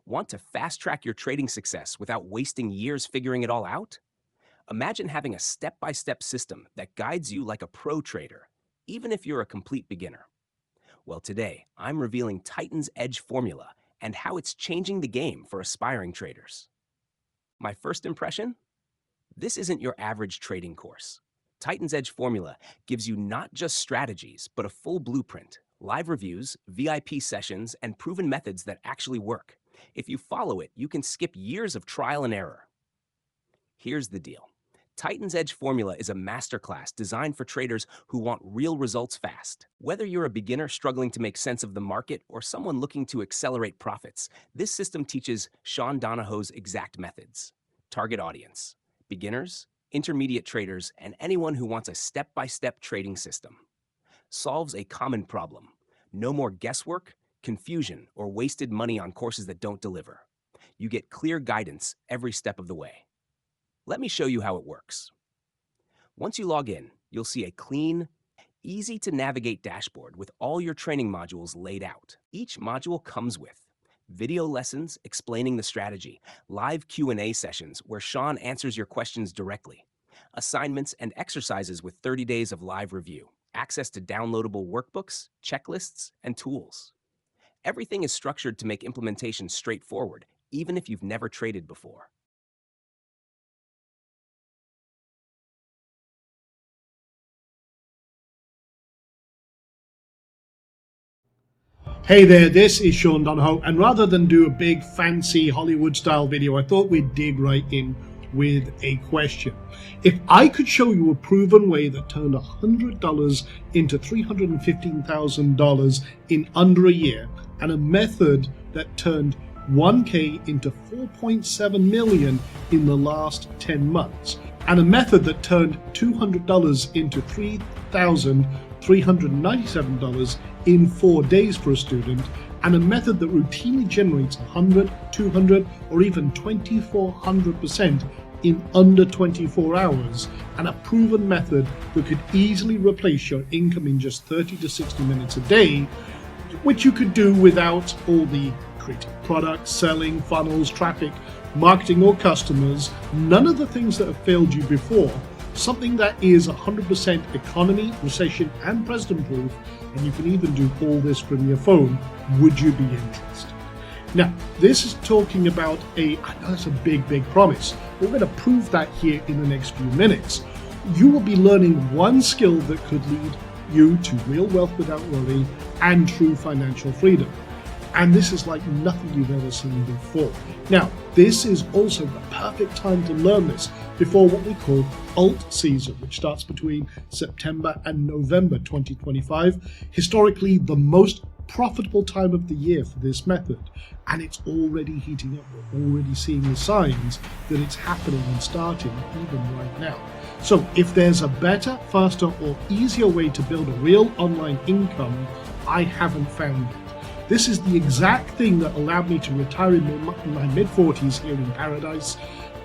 Want to fast track your trading success without wasting years figuring it all out? Imagine having a step by step system that guides you like a pro trader, even if you're a complete beginner. Well, today, I'm revealing Titan's Edge formula and how it's changing the game for aspiring traders. My first impression? This isn't your average trading course. Titan's Edge formula gives you not just strategies, but a full blueprint, live reviews, VIP sessions, and proven methods that actually work. If you follow it, you can skip years of trial and error. Here's the deal. Titan's Edge formula is a masterclass designed for traders who want real results fast. Whether you're a beginner struggling to make sense of the market or someone looking to accelerate profits, this system teaches Sean Donahoe's exact methods. Target audience: beginners, intermediate traders, and anyone who wants a step-by-step trading system. Solves a common problem: no more guesswork, confusion, or wasted money on courses that don't deliver. You get clear guidance every step of the way. Let me show you how it works. Once you log in, you'll see a clean, easy-to-navigate dashboard with all your training modules laid out. Each module comes with video lessons explaining the strategy, live Q&A sessions where Sean answers your questions directly, assignments and exercises with 30 days of live review, access to downloadable workbooks, checklists, and tools. Everything is structured to make implementation straightforward, even if you've never traded before. Hey there, this is Sean Donahoe, and rather than do a big fancy Hollywood style video, I thought we'd dig right in with a question. If I could show you a proven way that turned $100 into $315,000 in under a year, and a method that turned 1K into 4.7 million in the last 10 months, and a method that turned $200 into $3,397 in 4 days for a student, and a method that routinely generates 100, 200, or even 2400% in under 24 hours, and a proven method that could easily replace your income in just 30 to 60 minutes a day, which you could do without all the creating products, selling, funnels, traffic, marketing, or customers, none of the things that have failed you before. Something that is 100% economy, recession, and president proof, and you can even do all this from your phone. Would you be interested? Now, this is talking about I know it's a big promise. We're going to prove that here in the next few minutes. You will be learning one skill that could lead you to real wealth without worry and true financial freedom. And this is like nothing you've ever seen before. Now, this is also the perfect time to learn this before what we call alt season, which starts between September and November 2025. Historically, the most profitable time of the year for this method. And it's already heating up. We're already seeing the signs that it's happening and starting even right now. So if there's a better, faster, or easier way to build a real online income, I haven't found it. This is the exact thing that allowed me to retire in my mid-40s here in paradise,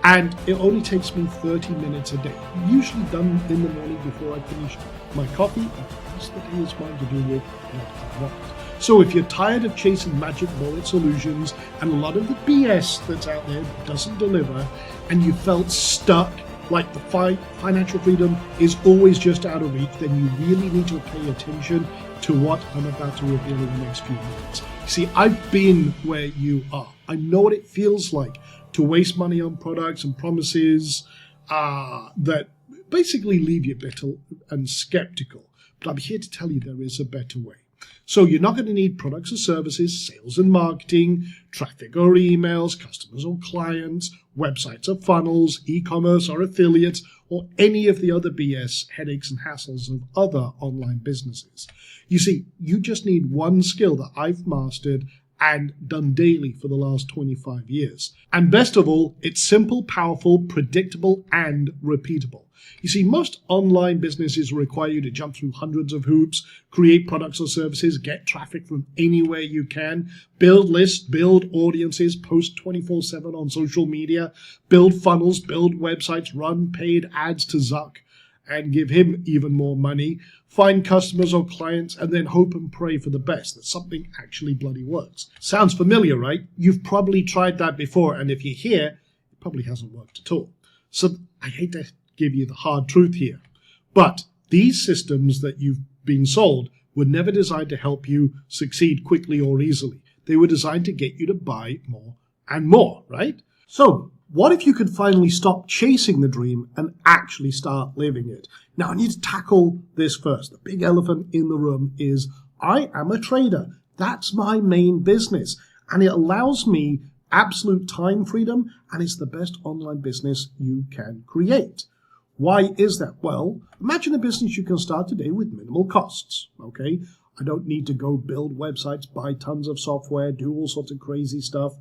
and it only takes me 30 minutes a day, usually done in the morning before I finish my coffee, and the rest of the day is mine to do with what I want. So if you're tired of chasing magic bullet solutions and a lot of the BS that's out there that doesn't deliver, and you felt stuck, like the financial freedom is always just out of reach, then you really need to pay attention to what I'm about to reveal in the next few minutes. See, I've been where you are. I know what it feels like to waste money on products and promises that basically leave you bitter and skeptical. But I'm here to tell you there is a better way. So you're not going to need products or services, sales and marketing, traffic or emails, customers or clients, websites or funnels, e-commerce or affiliates, or any of the other BS headaches and hassles of other online businesses. You see, you just need one skill that I've mastered and done daily for the last 25 years. And best of all, it's simple, powerful, predictable, and repeatable. You see, most online businesses require you to jump through hundreds of hoops, create products or services, get traffic from anywhere you can, build lists, build audiences, post 24/7 on social media, build funnels, build websites, run paid ads to Zuck, and give him even more money, find customers or clients, and then hope and pray for the best that something actually bloody works. Sounds familiar, right? You've probably tried that before, and if you're here, it probably hasn't worked at all. So I hate to give you the hard truth here, but these systems that you've been sold were never designed to help you succeed quickly or easily. They were designed to get you to buy more and more, right? So what if you could finally stop chasing the dream and actually start living it? Now, I need to tackle this first. The big elephant in the room is I am a trader. That's my main business. And it allows me absolute time freedom, and it's the best online business you can create. Why is that? Well, imagine a business you can start today with minimal costs, okay? I don't need to go build websites, buy tons of software, do all sorts of crazy stuff,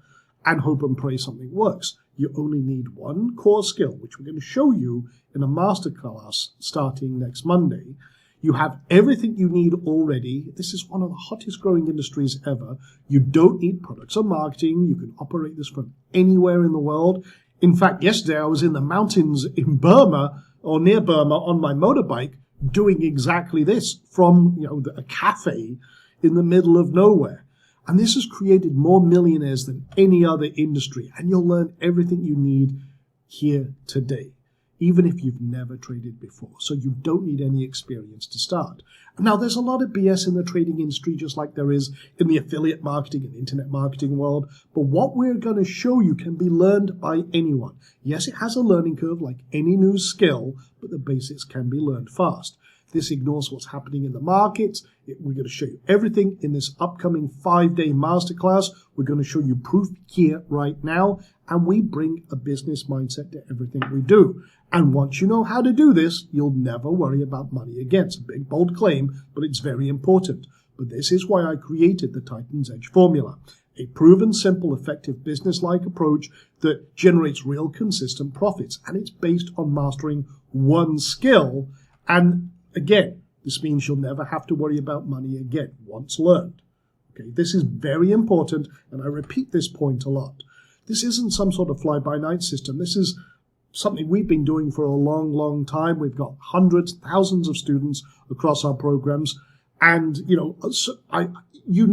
and hope and pray something works. You only need one core skill, which we're going to show you in a masterclass starting next Monday. You have everything you need already. This is one of the hottest growing industries ever. You don't need products or marketing. You can operate this from anywhere in the world. In fact, yesterday I was in the mountains in Burma or near Burma on my motorbike doing exactly this from a cafe in the middle of nowhere. And this has created more millionaires than any other industry. And you'll learn everything you need here today, even if you've never traded before. So you don't need any experience to start. Now, there's a lot of BS in the trading industry, just like there is in the affiliate marketing and internet marketing world. But what we're going to show you can be learned by anyone. Yes, it has a learning curve like any new skill, but the basics can be learned fast. This ignores what's happening in the markets. We're going to show you everything in this upcoming 5-day masterclass. We're going to show you proof here right now. And we bring a business mindset to everything we do. And once you know how to do this, you'll never worry about money again. It's a big, bold claim, but it's very important. But this is why I created the Titan's Edge formula, a proven, simple, effective business-like approach that generates real, consistent profits. And it's based on mastering one skill. And again, this means you'll never have to worry about money again once learned. Okay, this is very important, and I repeat this point a lot. This isn't some sort of fly-by-night system. This is something we've been doing for a long, long time. We've got hundreds, thousands of students across our programs. And, you know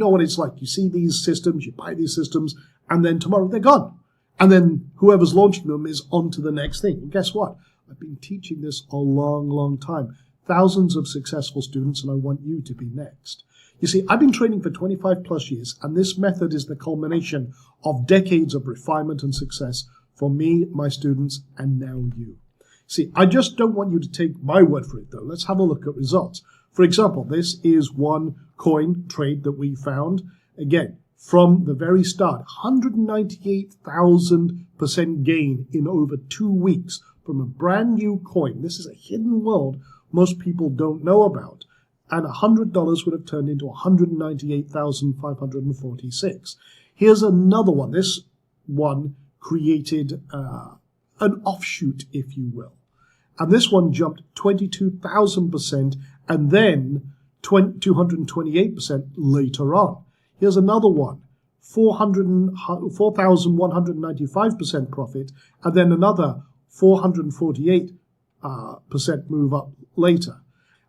what it's like. You see these systems, you buy these systems, and then tomorrow they're gone. And then whoever's launching them is on to the next thing. And guess what? I've been teaching this a long, long time. Thousands of successful students, and I want you to be next. You see, I've been training for 25 plus years, and this method is the culmination of decades of refinement and success for me, my students, and now you. See, I just don't want you to take my word for it, though. Let's have a look at results. For example, this is one coin trade that we found. Again, from the very start, 198,000% gain in over 2 weeks from a brand new coin. This is a hidden world most people don't know about. And $100 would have turned into 198,546. Here's another one. This one created an offshoot, if you will. And this one jumped 22,000% and then 228% later on. Here's another one, 4,195% profit, and then another 448% move up later.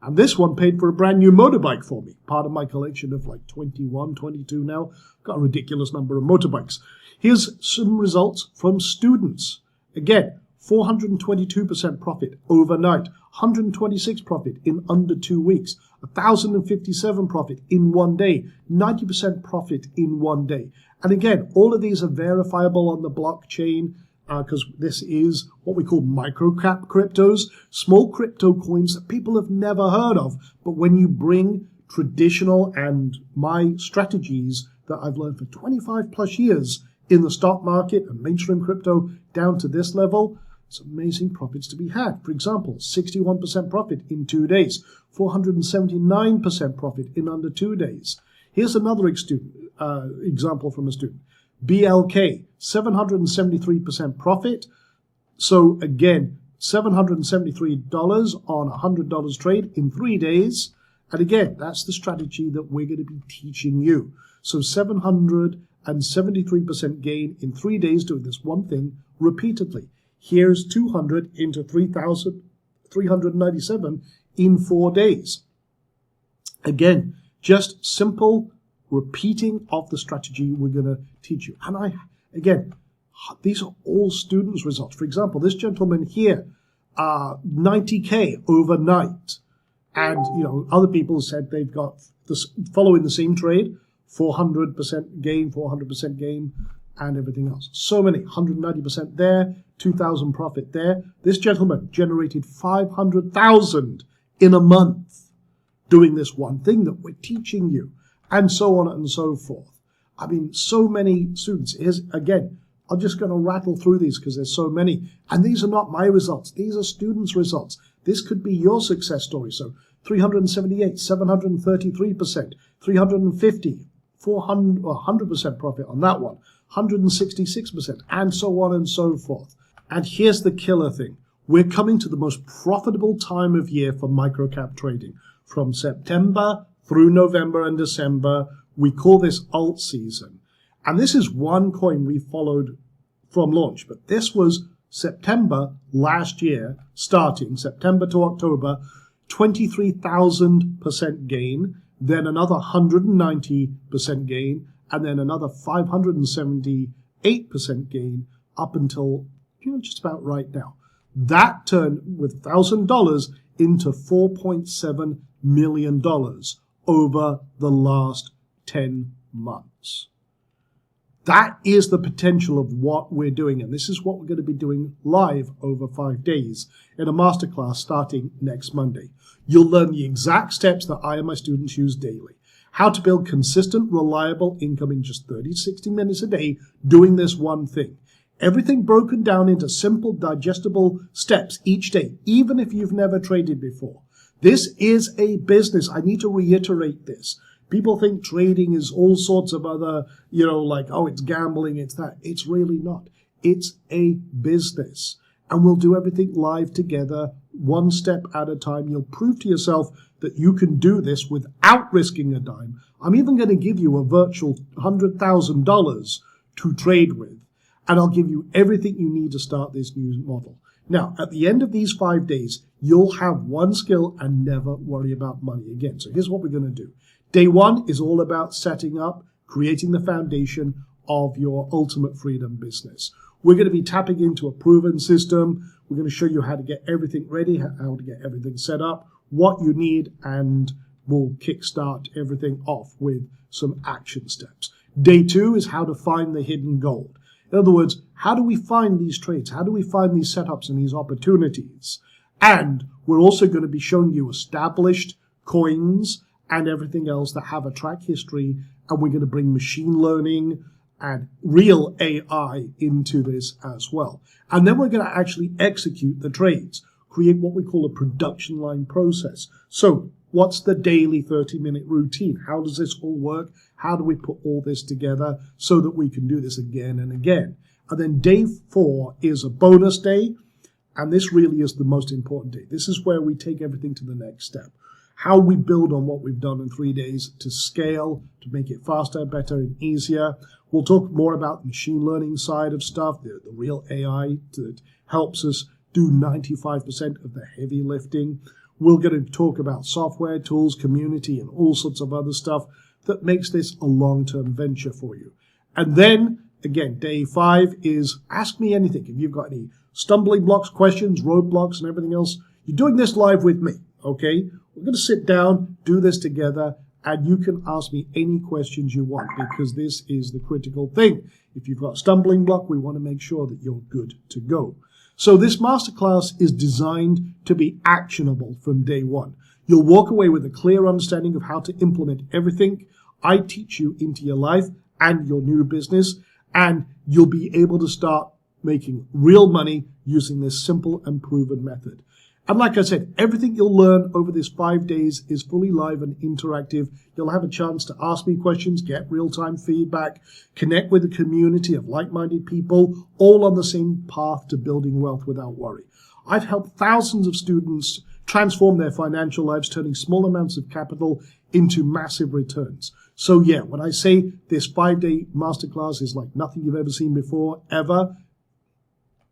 And this one paid for a brand new motorbike for me, part of my collection of like 21, 22 now. Got a ridiculous number of motorbikes. Here's some results from students. Again, 422% profit overnight, 126 profit in under 2 weeks, 1,057 profit in 1 day, 90% profit in 1 day. And again, all of these are verifiable on the blockchain, because this is what we call microcap cryptos, small crypto coins that people have never heard of. But when you bring traditional and my strategies that I've learned for 25 plus years in the stock market and mainstream crypto down to this level, it's amazing profits to be had. For example, 61% profit in 2 days, 479% profit in under 2 days. Here's another example from a student. BLK, 773% profit. So again, $773 on $100 trade in 3 days. And again, that's the strategy that we're going to be teaching you. So 773% gain in 3 days doing this one thing repeatedly. Here's 200 into 3,000 397 in 4 days. Again, just simple repeating of the strategy we're going to teach you. And again, these are all students' results. For example, this gentleman here, 90K overnight. And, other people said they've got this following the same trade, 400% gain, 400% gain, and everything else. So many, 190% there, 2,000 profit there. This gentleman generated 500,000 in a month doing this one thing that we're teaching you, and so on and so forth. I mean, so many students. Here's, again, I'm just going to rattle through these because there's so many. And these are not my results. These are students' results. This could be your success story. So 378, 733%, 350, 400, 100% profit on that one, 166%, and so on and so forth. And here's the killer thing. We're coming to the most profitable time of year for microcap trading. From September through November and December, we call this alt season. And this is one coin we followed from launch, but this was September last year, starting September to October, 23,000% gain, then another 190% gain, and then another 578% gain up until just about right now. That turned with $1,000 into $4.7 million over the last 10 months. That is the potential of what we're doing, and this is what we're going to be doing live over 5 days in a masterclass starting next Monday. You'll learn the exact steps that I and my students use daily. How to build consistent, reliable income in just 30 to 60 minutes a day doing this one thing. Everything broken down into simple, digestible steps each day, even if you've never traded before. This is a business. I need to reiterate this. People think trading is all sorts of other, like, oh, it's gambling, it's that. It's really not. It's a business. And we'll do everything live together, one step at a time. You'll prove to yourself that you can do this without risking a dime. I'm even going to give you a virtual $100,000 to trade with. And I'll give you everything you need to start this new model. Now, at the end of these 5 days, you'll have one skill and never worry about money again. So here's what we're going to do. Day one is all about setting up, creating the foundation of your ultimate freedom business. We're going to be tapping into a proven system. We're going to show you how to get everything ready, how to get everything set up, what you need, and we'll kickstart everything off with some action steps. Day two is how to find the hidden gold. In other words, how do we find these trades? How do we find these setups and these opportunities? And we're also going to be showing you established coins and everything else that have a track history, and we're going to bring machine learning and real AI into this as well. And then we're going to actually execute the trades, create what we call a production line process. So what's the daily 30-minute routine? How does this all work? How do we put all this together so that we can do this again and again? And then day 4 is a bonus day, and this really is the most important day. This is where we take everything to the next step. How we build on what we've done in 3 days to scale, to make it faster, better, and easier. We'll talk more about the machine learning side of stuff, the real AI that helps us do 95% of the heavy lifting. We're going to talk about software, tools, community, and all sorts of other stuff that makes this a long-term venture for you. And then, again, day 5 is ask me anything. If you've got any stumbling blocks, questions, roadblocks, and everything else, you're doing this live with me, okay? We're going to sit down, do this together, and you can ask me any questions you want because this is the critical thing. If you've got a stumbling block, we want to make sure that you're good to go. So this masterclass is designed to be actionable from day 1. You'll walk away with a clear understanding of how to implement everything I teach you into your life and your new business, and you'll be able to start making real money using this simple and proven method. And like I said, everything you'll learn over this 5 days is fully live and interactive. You'll have a chance to ask me questions, get real-time feedback, connect with a community of like-minded people, all on the same path to building wealth without worry. I've helped thousands of students transform their financial lives, turning small amounts of capital into massive returns. So yeah, when I say this 5-day masterclass is like nothing you've ever seen before, ever,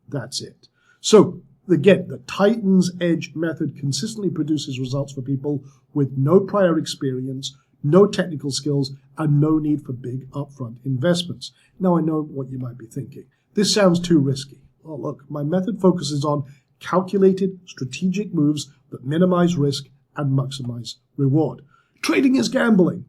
that's it. So Again, the Titan's Edge method consistently produces results for people with no prior experience, no technical skills, and no need for big upfront investments. Now, I know what you might be thinking. This sounds too risky. Well, look, my method focuses on calculated, strategic moves that minimize risk and maximize reward. Trading is gambling.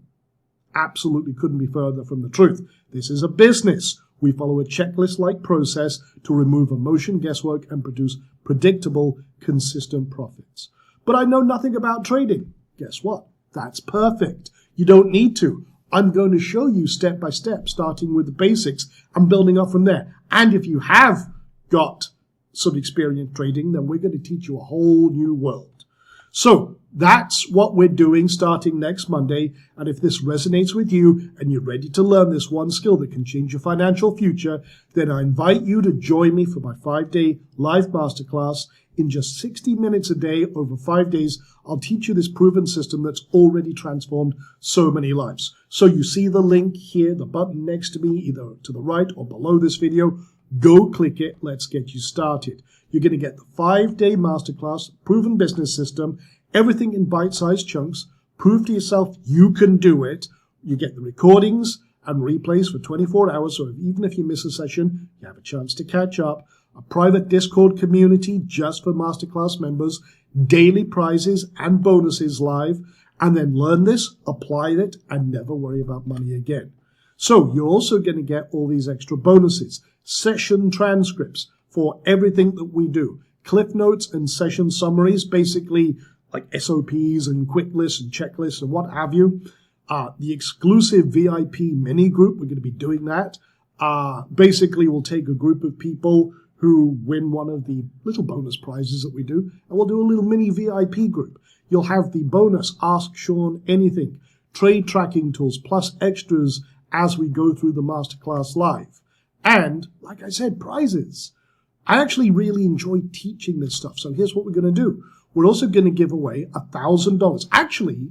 Absolutely couldn't be further from the truth. This is a business. We follow a checklist-like process to remove emotion, guesswork, and produce predictable, consistent profits. But I know nothing about trading. Guess what? That's perfect. You don't need to. I'm going to show you step by step, starting with the basics and building up from there. And if you have got some experience trading, then we're going to teach you a whole new world. So that's what we're doing starting next Monday. And if this resonates with you and you're ready to learn this one skill that can change your financial future, then I invite you to join me for my 5-day live masterclass. In just 60 minutes a day over 5 days, I'll teach you this proven system that's already transformed so many lives. So you see the link here, the button next to me, either to the right or below this video. Go click it. Let's get you started. You're going to get the 5-day masterclass, proven business system, everything in bite-sized chunks. Prove to yourself you can do it. You get the recordings and replays for 24 hours. So even if you miss a session, you have a chance to catch up. A private Discord community just for masterclass members, daily prizes and bonuses live, and then learn this, apply it, and never worry about money again. So you're also going to get all these extra bonuses, session transcripts for everything that we do, cliff notes and session summaries, basically like SOPs and quick lists and checklists and what have you. The exclusive VIP mini group, we're going to be doing that. Basically, we'll take a group of people who win one of the little bonus prizes that we do, and we'll do a little mini VIP group. You'll have the bonus Ask Sean Anything, trade tracking tools, plus extras as we go through the masterclass live. And, like I said, prizes. I actually really enjoy teaching this stuff, so here's what we're going to do. We're also going to give away $1,000. Actually,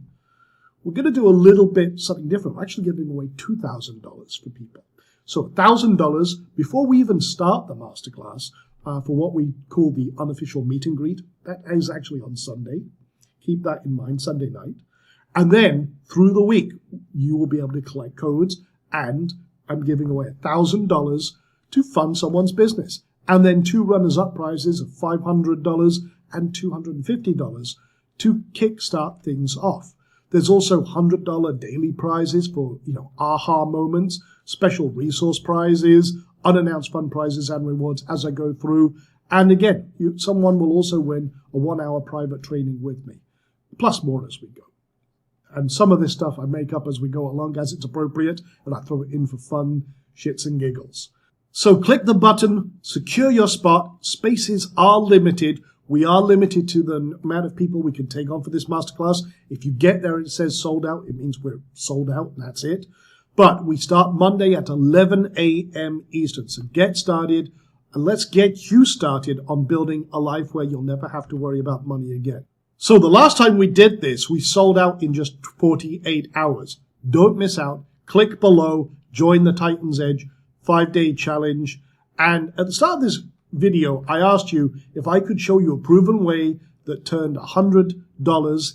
we're going to do a little bit something different. We're actually giving away $2,000 for people. So $1,000 before we even start the masterclass for what we call the unofficial meet and greet. That is actually on Sunday. Keep that in mind, Sunday night. And then through the week, you will be able to collect codes, and I'm giving away $1,000 to fund someone's business. And then 2 runners-up prizes of $500 and $250 to kickstart things off. There's also $100 daily prizes for, aha moments, special resource prizes, unannounced fun prizes and rewards as I go through. And again, someone will also win a 1-hour private training with me, plus more as we go. And some of this stuff I make up as we go along as it's appropriate, and I throw it in for fun, shits and giggles. So click the button, secure your spot. Spaces are limited. We are limited to the amount of people we can take on for this masterclass. If you get there and it says sold out, it means we're sold out, and that's it. But we start Monday at 11 a.m. Eastern. So get started, and let's get you started on building a life where you'll never have to worry about money again. So the last time we did this, we sold out in just 48 hours. Don't miss out. Click below, join the Titan's Edge 5-day challenge. And at the start of this video, I asked you if I could show you a proven way that turned $100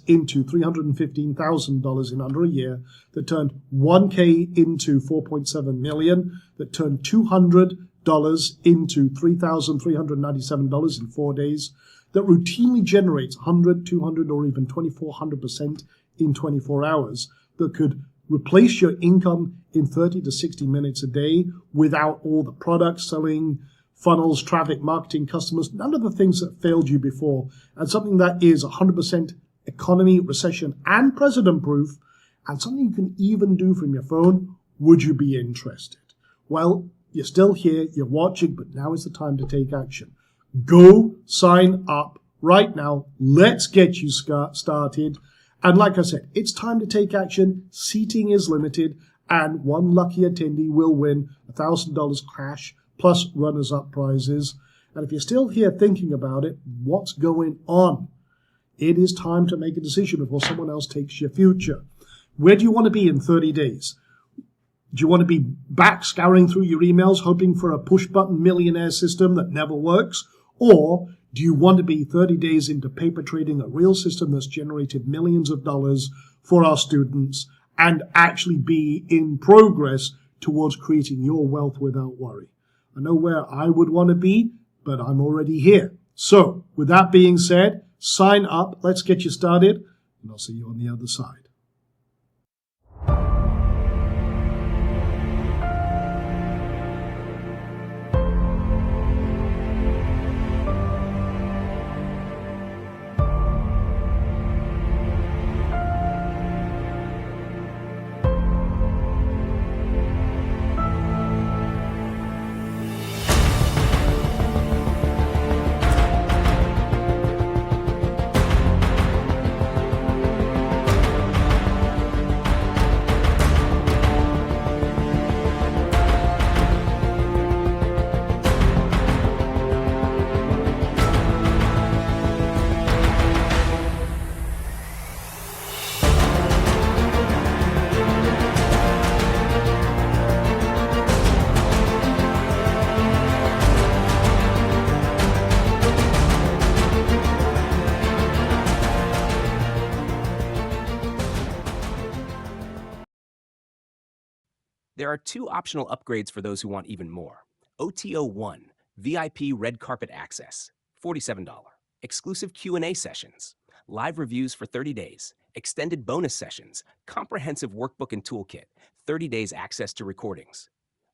into $315,000 in under a year, that turned 1K into 4.7 million, that turned $200 into $3,397 in 4 days, that routinely generates 100, 200, or even 2,400% in 24 hours, that could replace your income in 30 to 60 minutes a day without all the products selling, funnels, traffic, marketing, customers, none of the things that failed you before, and something that is 100% economy, recession, and president-proof, and something you can even do from your phone. Would you be interested? Well, you're still here, you're watching, but now is the time to take action. Go sign up right now. Let's get you started. And like I said, it's time to take action. Seating is limited, and one lucky attendee will win $1,000 cash plus runners-up prizes. And if you're still here thinking about it, what's going on? It is time to make a decision before someone else takes your future. Where do you want to be in 30 days? Do you want to be back scouring through your emails, hoping for a push-button millionaire system that never works? Or Do you want to be 30 days into paper trading, a real system that's generated millions of dollars for our students, and actually be in progress towards creating your wealth without worry? I know where I would want to be, but I'm already here. So, with that being said, sign up, let's get you started, and I'll see you on the other side. There are 2 optional upgrades for those who want even more. OTO1, VIP red carpet access, $47. Exclusive Q&A sessions, live reviews for 30 days, extended bonus sessions, comprehensive workbook and toolkit, 30 days access to recordings.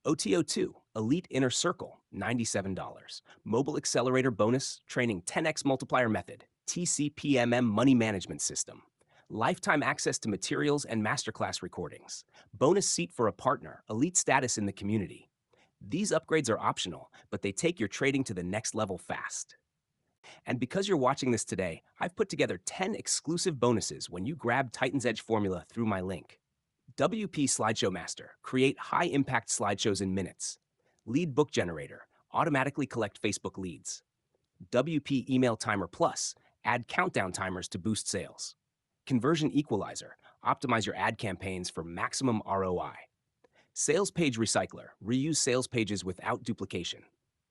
OTO2, Elite Inner Circle, $97. Mobile Accelerator Bonus, Training 10x Multiplier Method, TCPMM Money Management System. Lifetime access to materials and masterclass recordings. Bonus seat for a partner, elite status in the community. These upgrades are optional, but they take your trading to the next level fast. And because you're watching this today, I've put together 10 exclusive bonuses when you grab Titan's Edge formula through my link. WP Slideshow Master, create high-impact slideshows in minutes. Lead Book Generator, automatically collect Facebook leads. WP Email Timer Plus, add countdown timers to boost sales. Conversion Equalizer, optimize your ad campaigns for maximum ROI. Sales Page Recycler, reuse sales pages without duplication.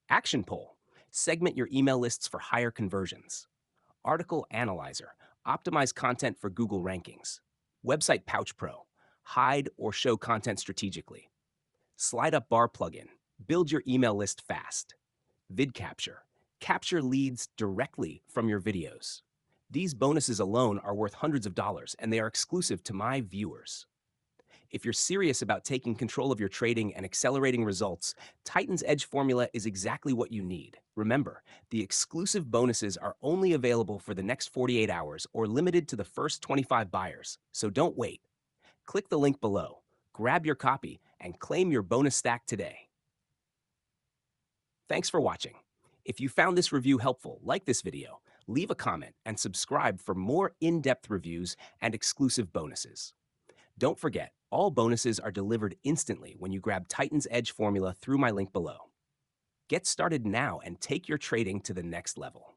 Action Poll, segment your email lists for higher conversions. Article Analyzer, optimize content for Google rankings. Website Pouch Pro, hide or show content strategically. Slide Up Bar plugin, build your email list fast. Vid Capture, capture leads directly from your videos. These bonuses alone are worth hundreds of dollars, and they are exclusive to my viewers. If you're serious about taking control of your trading and accelerating results, Titan's Edge formula is exactly what you need. Remember, the exclusive bonuses are only available for the next 48 hours or limited to the first 25 buyers, so don't wait. Click the link below, grab your copy, and claim your bonus stack today. Thanks for watching. If you found this review helpful, like this video, leave a comment and subscribe for more in-depth reviews and exclusive bonuses. Don't forget, all bonuses are delivered instantly when you grab Titan's Edge formula through my link below. Get started now and take your trading to the next level.